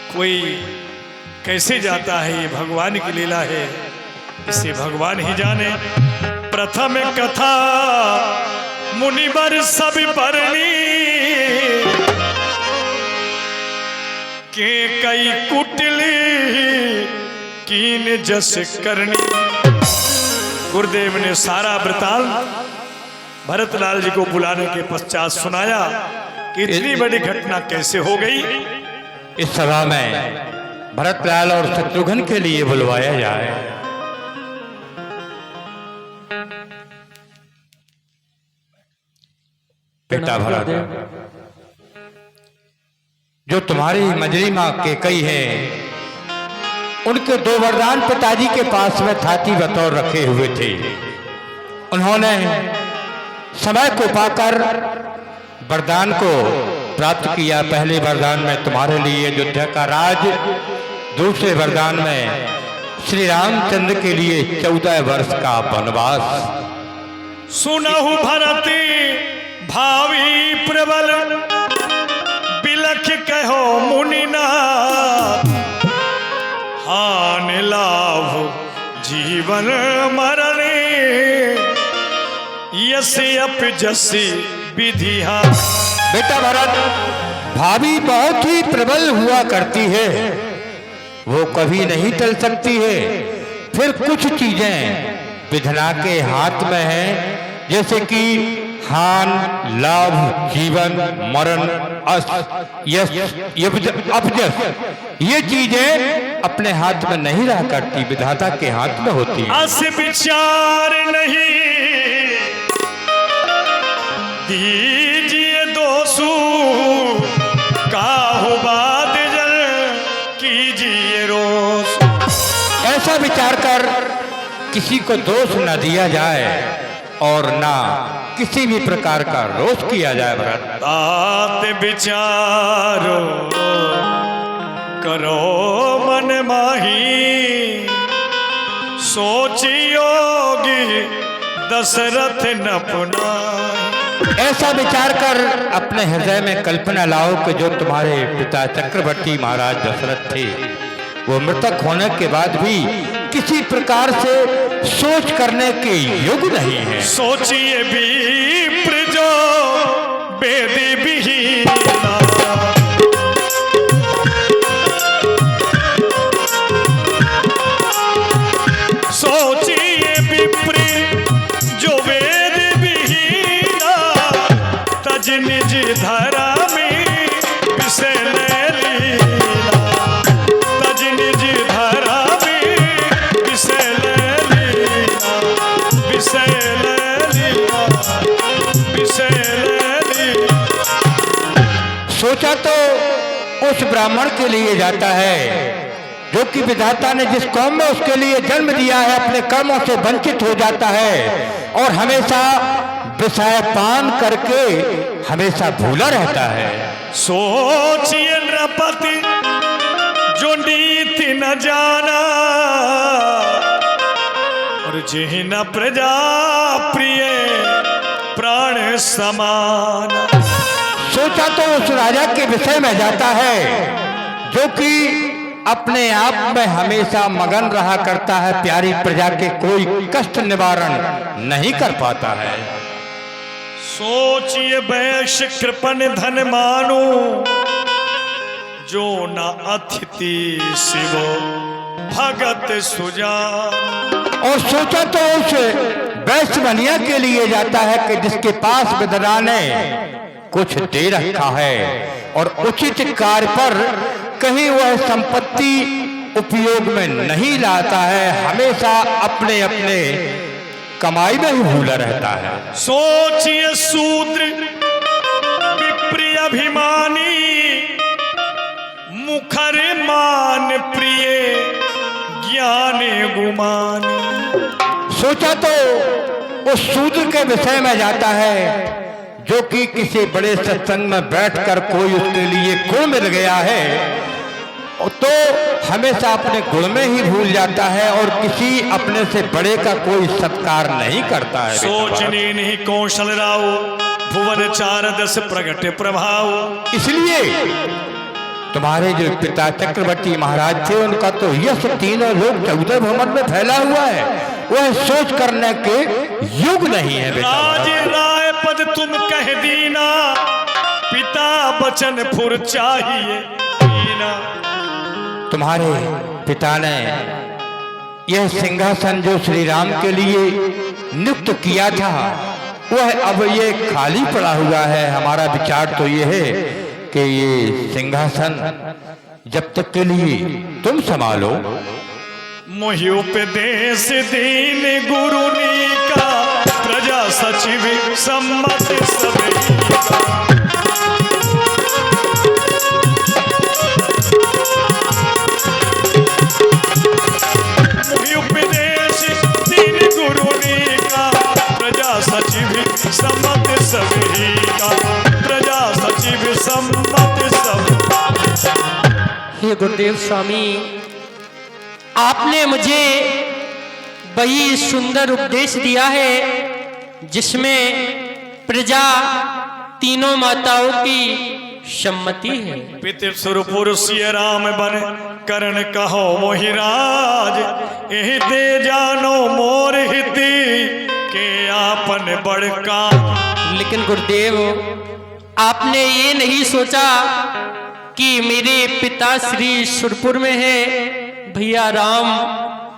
कोई कैसे जाता है, ये भगवान की लीला है, इसे भगवान ही जाने। प्रथम कथा मुनिवर सब परनी, के कई कुटिली कीन जस करनी। गुरुदेव ने सारा वृतांत भरतलाल जी को बुलाने के पश्चात सुनाया कि इतनी बड़ी घटना कैसे हो गई। इस सभा में भरतलाल और शत्रुघ्न के लिए बुलवाया जाए। बेटा भरत, जो तुम्हारी मजरी मां केकई है, उनके 2 वरदान पिताजी के पास में थाती बतौर रखे हुए थे। उन्होंने समय को पाकर वरदान को प्राप्त किया। पहले वरदान में तुम्हारे लिए अयोध्या का राज, दूसरे वरदान में श्री रामचंद्र के लिए 14 वर्ष का वनवास। सुनहु भरती भावी प्रबल, बिलख कहो मुनिनाथ। हान लाभ जीवन मरणे, यसे अप जसी विधिहा। बेटा भरत, भाभी बहुत ही प्रबल हुआ करती है, वो कभी नहीं टल सकती है। फिर कुछ चीजें विधना के हाथ में हैं, जैसे कि हान लाभ जीवन मरण अस यश अपजस, ये चीजें अपने हाथ में नहीं रहा करती, विधाता के हाथ में होती है। अस विचार नहीं दीजिए दोषु, काहु बात जल कीजिए रोष। ऐसा विचार कर किसी को दोष न दिया जाए और ना किसी भी प्रकार का रोष किया जाए। भरत, तात विचारो करो मन माही, सोचियोगी दशरथ न पुनाहि। ऐसा विचार कर अपने हृदय में कल्पना लाओ कि जो तुम्हारे पिता चक्रवर्ती महाराज दशरथ थे, वो मृतक होने के बाद भी किसी प्रकार से सोच करने के योग्य नहीं है। सोचिए विप्र जो वेदी विहीना, सोचिए विप्र जो वेद विहीना, तज निज धरा में विषय लीला। तज निज धरा में विषय लीला, विषय लीला, विषय लीला। सोचा तो उस ब्राह्मण के लिए जाता है जो कि विधाता ने जिस कौम में उसके लिए जन्म दिया है, अपने कर्मों से वंचित हो जाता है और हमेशा विषय पान करके हमेशा भूला रहता है। सोचिए नृपति जो नीति न जाना, और जिन प्रजा प्रिय प्राण समान। सोचा तो उस राजा के विषय में जाता है जो कि अपने आप में हमेशा मगन रहा करता है, प्यारी प्रजा के कोई कष्ट निवारण नहीं कर पाता है। सोचिए वैश्य कृपन धन मानो, जो न अतिथि शिवो भगत सुजान। और सोचा तो उस वैश्य बनिया के लिए जाता है कि जिसके पास विधना ने कुछ दे रखा है और उचित कार्य पर कहीं वह संपत्ति उपयोग में नहीं लाता है, हमेशा अपने अपने कमाई में ही भूला रहता है। सोचिए शूद्र विप्रिय अभिमानी, मुखर मान प्रिय ज्ञान गुमानी। सोचा तो उस शूद्र के विषय में जाता है जो कि किसी बड़े सत्संग में बैठकर कोई उसके लिए गुण मिल गया है, तो हमेशा अपने गुण में ही भूल जाता है और किसी अपने से बड़े का कोई सत्कार नहीं करता है। सोचनी नहीं कौशल राव, भुवन 4 दस प्रगट प्रभाव। इसलिए तुम्हारे जो पिता चक्रवर्ती महाराज थे उनका तो यश तीनों लोग 14 भ्रमण में फैला हुआ है, वह सोच करने के युग नहीं है बेटा। राज राय पद तुम कह दीना, पिता बचन फुर चाहिए दीना। तुम्हारे पिता ने यह सिंहासन जो श्री राम के लिए नियुक्त किया था वह अब ये खाली पड़ा हुआ है। हमारा विचार तो ये है कि ये सिंहासन जब तक के लिए तुम संभालो। मोहि उपदेश दीन गुरुनी का, प्रजा सचिव सम्मत सभी का। मोहि उपदेश दीन गुरुनी का, प्रजा सचिव सम्मत सभी का। प्रजा सचिव सम्मत सभी। हे गुरुदेव स्वामी, आपने मुझे वही सुंदर उपदेश दिया है जिसमें प्रजा तीनों माताओं की सम्मति है। पितृ स्वरूपुर सिय राम बन करण कहो मोहिराज, एहि दे जानो मोर हिति के आपन बड़का। लेकिन गुरुदेव, आपने ये नहीं सोचा कि मेरे पिता श्री सुरपुर में है, भैया राम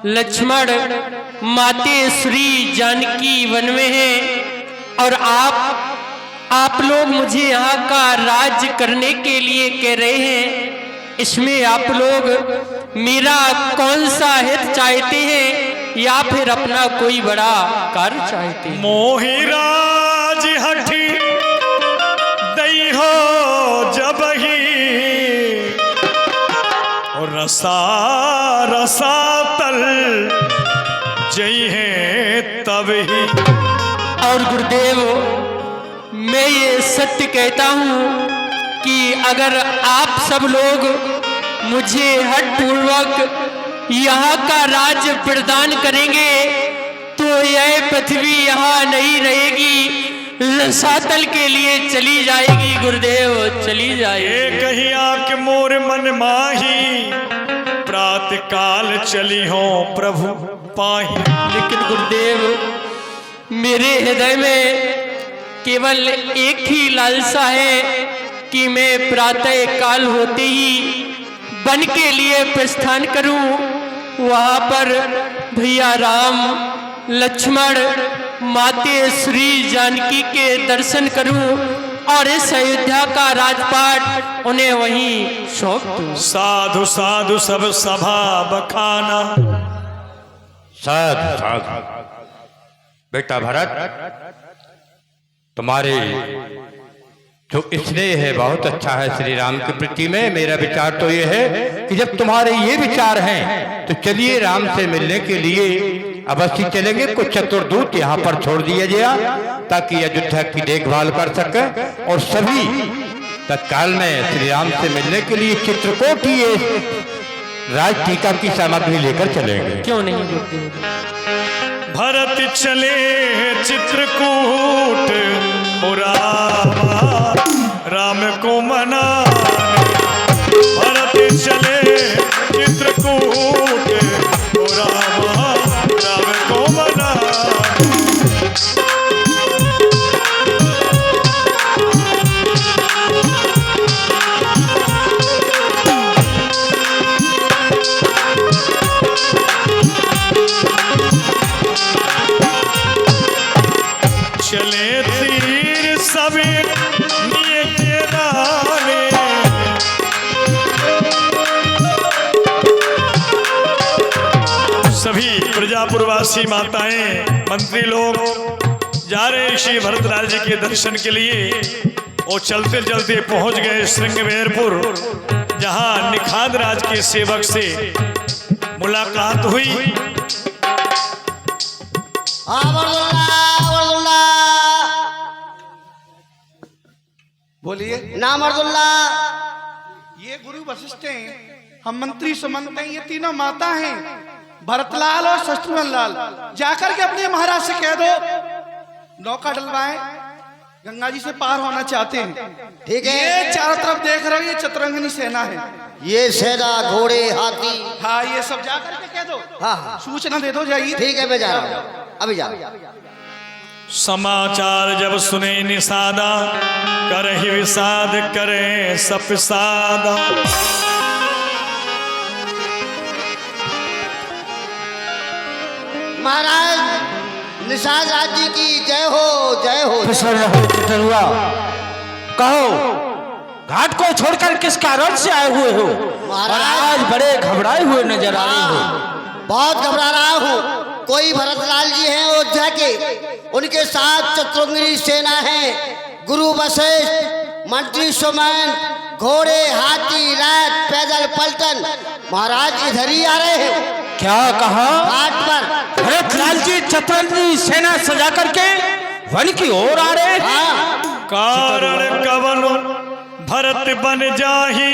लक्ष्मण माते श्री जानकी वन में है, और आप लोग मुझे यहाँ का राज्य करने के लिए कह रहे हैं। इसमें आप लोग मेरा कौन सा हित चाहते हैं या फिर अपना कोई बड़ा कार्य चाहते हैं? मोहिराज हठी दई हो जब ही, और रसा रसा तल जई है तब ही। और गुरुदेव, मैं ये सत्य कहता हूँ कि अगर आप सब लोग मुझे हठपूर्वक यहाँ का राज्य प्रदान करेंगे तो यह पृथ्वी यहाँ नहीं रहेगी, रसातल के लिए चली जाएगी। गुरुदेव, चली जाएगी। ये कही आके मोर मन माही, प्रात काल चली हो प्रभु पाही। लेकिन गुरुदेव, मेरे हृदय में केवल एक ही लालसा है कि मैं प्रातः काल होते ही वन के लिए प्रस्थान करूं, वहां पर भैया राम लक्ष्मण माते श्री जानकी के दर्शन करूं और इस अयोध्या का राजपाट उन्हें वहीं सौंप दूं। साधु साधु सब सभा बखाना। साधु साधु। बेटा भरत, तुम्हारे जो स्नेह है बहुत अच्छा है श्री राम के प्रति में। मेरा विचार तो ये है कि जब तुम्हारे ये विचार हैं तो चलिए राम से मिलने के लिए अवश्य चलेंगे। कुछ चतुर्दूत यहाँ पर छोड़ दिया गया ताकि अयोध्या की देखभाल कर सके, और सभी तत्काल में श्री राम से मिलने के लिए चित्रकूट की राज टीका की सामग्री लेकर चलेंगे। क्यों नहीं गुरुदेव? भरत चले चित्रकूट, रामा राम को मनाने। भरत चले चित्रकूट, रामा राम को मनाने। चले तीर सभी निये के नाले, सभी प्रजापुरवासी माताएं मंत्री लोग जा रहे श्री भरतलाल जी के दर्शन के लिए। और चलते चलते पहुंच गए श्रृंगवेरपुर, जहां निखाद राज के सेवक से मुलाकात हुई। बोलिए। नाम अर्जुल्ला। ये गुरु वशिष्ठ हैं, हम मंत्री सुमंत हैं, ये तीनों माता हैं, भरतलाल और शत्रुघ्न लाल। जाकर के अपने महाराज से कह दो नौका डलवाएं गंगा जी से पार होना चाहते हैं। ठीक है। ये चारों तरफ देख रहे हो, ये चतुरंगिनी सेना है। ये सेना, घोड़े, हाथी। हाँ, ये सब जा करके कह दो। हाँ। सूचना दे दो, जाइए। ठीक है, मैं जा रहा हूँ, अभी जा रहा हूँ। समाचार जब सुने निषादा, करहि विषाद करे सपिसादा। महाराज निषाद राज जी की जय हो, जय हो। प्रसन्न रहो चतुरुआ, कहो घाट को छोड़कर किस कारण से आए हुए हो और आज बड़े घबराए हुए नजर आ रहे हो। बहुत घबरा रहा हूँ। कोई भरतलाल जी हैं अयोध्या के, उनके साथ चतुरंगिनी सेना है, गुरु वशिष्ठ, मंत्री सुमन, घोड़े, हाथी, रथ, पैदल पलटन। महाराज इधर ही आ रहे हैं क्या कहा? घाट पर। भरतलाल जी चतुरंगिनी सेना सजा करके वन की ओर आ रहे हैं। हाँ। कारण कवन भरत बन जाही,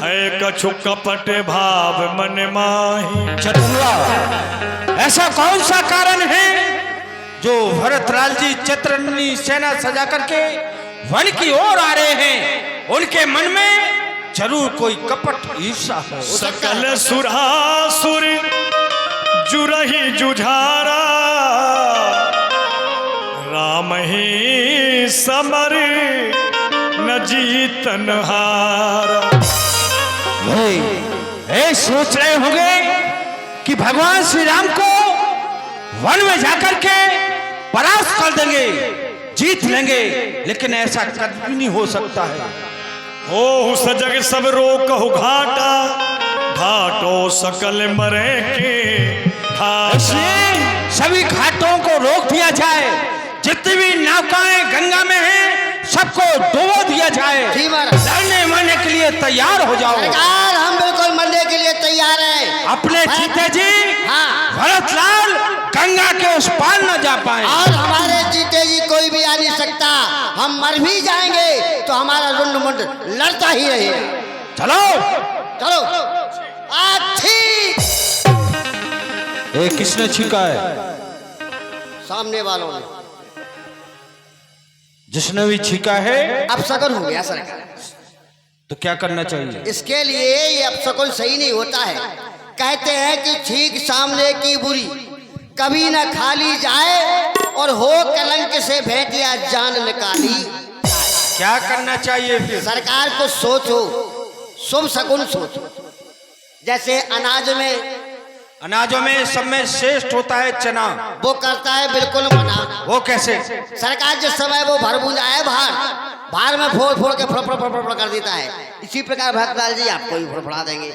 है कछु कपट भाव मन माही। चतुरुआ, ऐसा कौन सा कारण है जो भरतलाल जी चतुरंगिनी सेना सजा करके वन की ओर आ रहे हैं? उनके मन में जरूर कोई कपट ईर्षा है। सकल सुरासुर जुरही जुझारा, राम ही समर न जीतन हारा। ये सोच रहे होंगे कि भगवान श्री राम को वन में जाकर के परास्त कर देंगे, जीत लेंगे, लेकिन ऐसा कभी नहीं हो सकता है। हो सजग सब रोकहु घाटा, घाटो सकल मरे के घाटा। इसलिए सभी घाटों को रोक दिया जाए, जितनी भी नौकाएं गंगा में हैं सबको डुबो दिया जाए। जी महाराज। लड़ने मरने के लिए तैयार हो जाओ। सरकार, हम बिल्कुल मरने के लिए तैयार हैं। अपने जीते जी हाँ। भरतलाल गंगा के उस पार न जा पाए। और हमारे जीते जी कोई भी आ नहीं सकता। हम मर भी जाएंगे तो हमारा रुंड मुंड लड़ता ही रहेगा। चलो चलो। ठीक। ये किसने छीका है? सामने वालों ने। जिसने भी छीका है। अब शकुन हो गया सरकार। तो क्या करना चाहिए? इसके लिए ये अपशकुन सही नहीं होता है। कहते हैं कि छींक सामने की बुरी कभी न खाली जाए, और हो कलंक से भेंटिया जान निकाली। क्या करना चाहिए फिर? सरकार को सोचो, शुभ शकुन सोचो। जैसे अनाजों में सब में श्रेष्ठ होता है चना, वो करता है बिल्कुल मना। वो कैसे? सरकार जिस समय वो भरबूजा है भार में फोड़ फोड़ के फड़ कर देता है। इसी प्रकार भरतलाल जी आपको भी फड़फड़ा देंगे।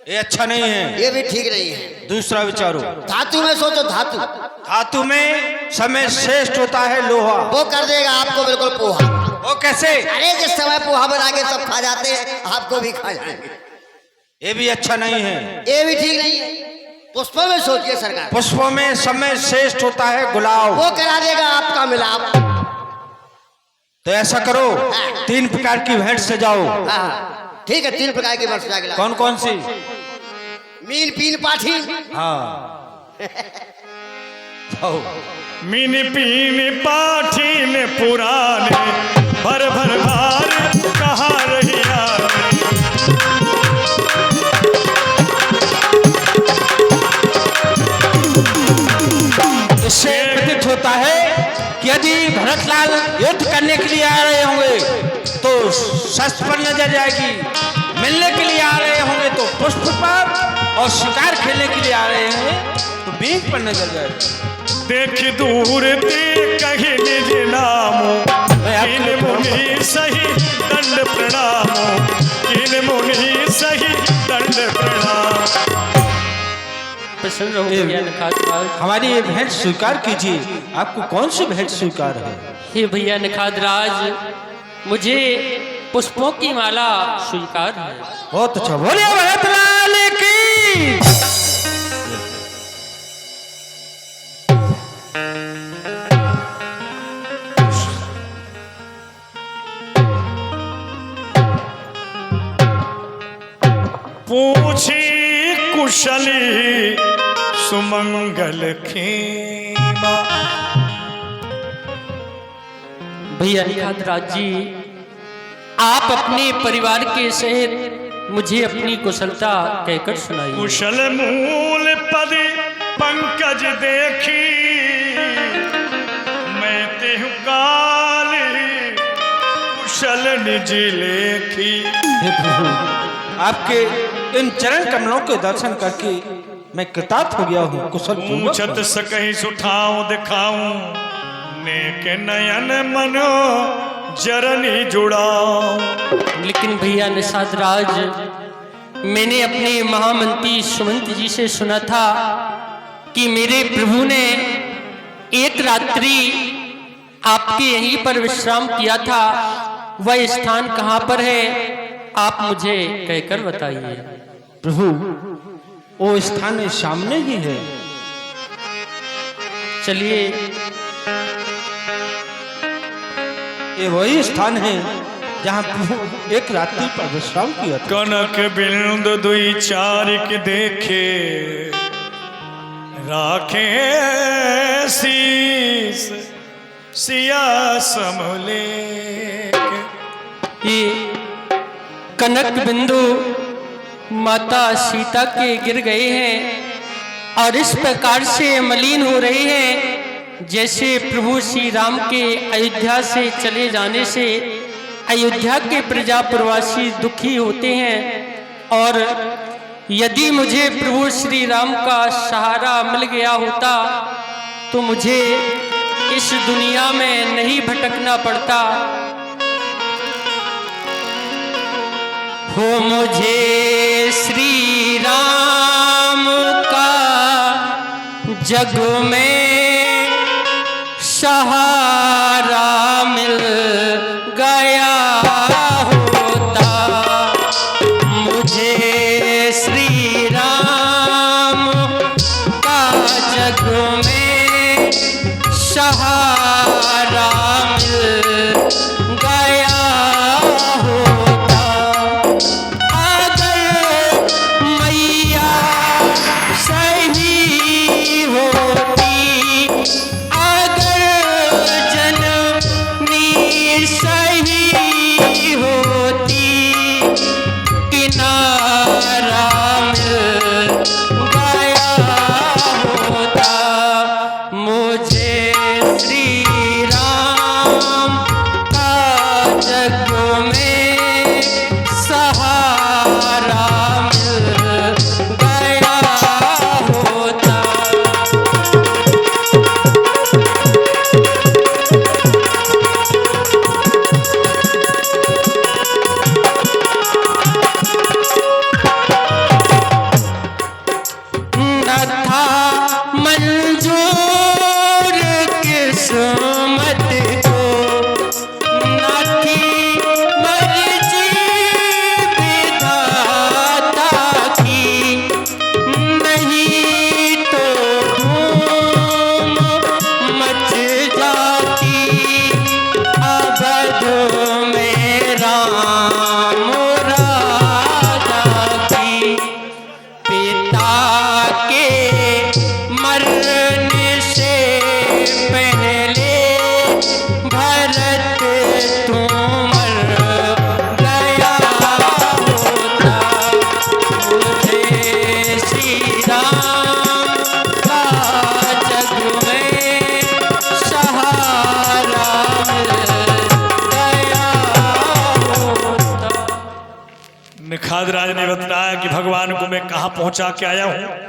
ये अच्छा नहीं है। ये भी ठीक नहीं है। दूसरा विचारो। धातु में सोचो। धातु में सब में श्रेष्ठ होता है लोहा, वो कर देगा आपको बिल्कुल पोहा। वो कैसे? अरे जिस समय पोहा बना के सब खा जाते हैं, आपको भी खा जाएंगे। ये भी अच्छा नहीं है। ये भी ठीक नहीं है। पुष्पों में सोचिए सरकार। पुष्पों में सब में श्रेष्ठ होता है गुलाब, वो करा देगा आपका मिलाप। तो ऐसा करो, 3 प्रकार की भेंट सजाओ। हाँ, ठीक है। 3 प्रकार की भेंट सजा के। कौन कौन सी? मीन पीन पाठी। हाँ। मीन पीन पाठीन पुराने, भर भर भार कहाँ रहिया। इससे प्रतीत होता है कि यदि भरतलाल युद्ध करने के लिए आ रहे होंगे तो शस्त्र पर नजर जाएगी, मिलने के लिए आ रहे होंगे तो पुष्प पर, और शिकार खेलने के लिए आ रहे हैं तो बीज पर नजर जाएगी। देख दूर ते कहीं निज नामो, कीन मुनि सही दंड प्रणामो, कीन मुनि सही दंड प्रणाम। प्रसन्न रहो भैया नखात राज। हमारी ये भेंट स्वीकार कीजिए। आपको कौन सी भेंट स्वीकार है? हे भैया नखात राज, मुझे पुष्पों की माला स्वीकार है। बहुत अच्छा। बोलिए भरतलाल की। पूछी कुशली सुमंगल खेमा, भैया निखात राज जी, आप अपने परिवार के सहित मुझे अपनी कुशलता कहकर सुनाइए। कुशल मूल पद पंकज देखी, मैं तेहु काल कुशल निज लेखी। हे प्रभु, आपके इन चरण कमलों के दर्शन करके मैं कृतार्थ हो गया हूँ। कुशल पूर्वक पूछत सकहि सुठाऊं दिखाऊं, नेक नयन मनो जरनी जुड़ाऊं। लेकिन भैया निषाद राज, मैंने अपने महामंत्री सुमंत जी से सुना था कि मेरे प्रभु ने एक रात्रि आपके यहीं पर विश्राम किया था। वह स्थान कहाँ पर है, आप मुझे कहकर बताइए। प्रभु, वो स्थान सामने ही है। चलिए, ये वही स्थान है जहाँ प्रभु एक रात्रि पर विश्राम किया था। कनक बिंद दुई चारिक देखे, राखे शीस सिया समले। ये कनक बिंदु माता सीता के गिर गए हैं और इस प्रकार से मलिन हो रहे हैं जैसे प्रभु श्री राम के अयोध्या से चले जाने से अयोध्या के प्रजा प्रवासी दुखी होते हैं। और यदि मुझे प्रभु श्री राम का सहारा मिल गया होता तो मुझे इस दुनिया में नहीं भटकना पड़ता। हो मुझे श्री राम का जग में सहारा मिल गया होता, मुझे श्री राम का जग में सहारा मिल गया होता। अगर मैया सही होती, अगर जननी सही होती, किनारा मिल गया होता, मुझे श्री राम का जग में सहारा मिल गया होता। न था मंजूर किस्मत को, न थी मर्जी विधाता की, नहीं तो धूम मच जाती अवध में राम राजा की। पिता के मरने से पहले भरत तुम मर गया होता, मुझे श्री राम का जग में सहारा मिल गया होता। निखात राज ने बताया कि भगवान को मैं कहाँ पहुंचा के आया हूं।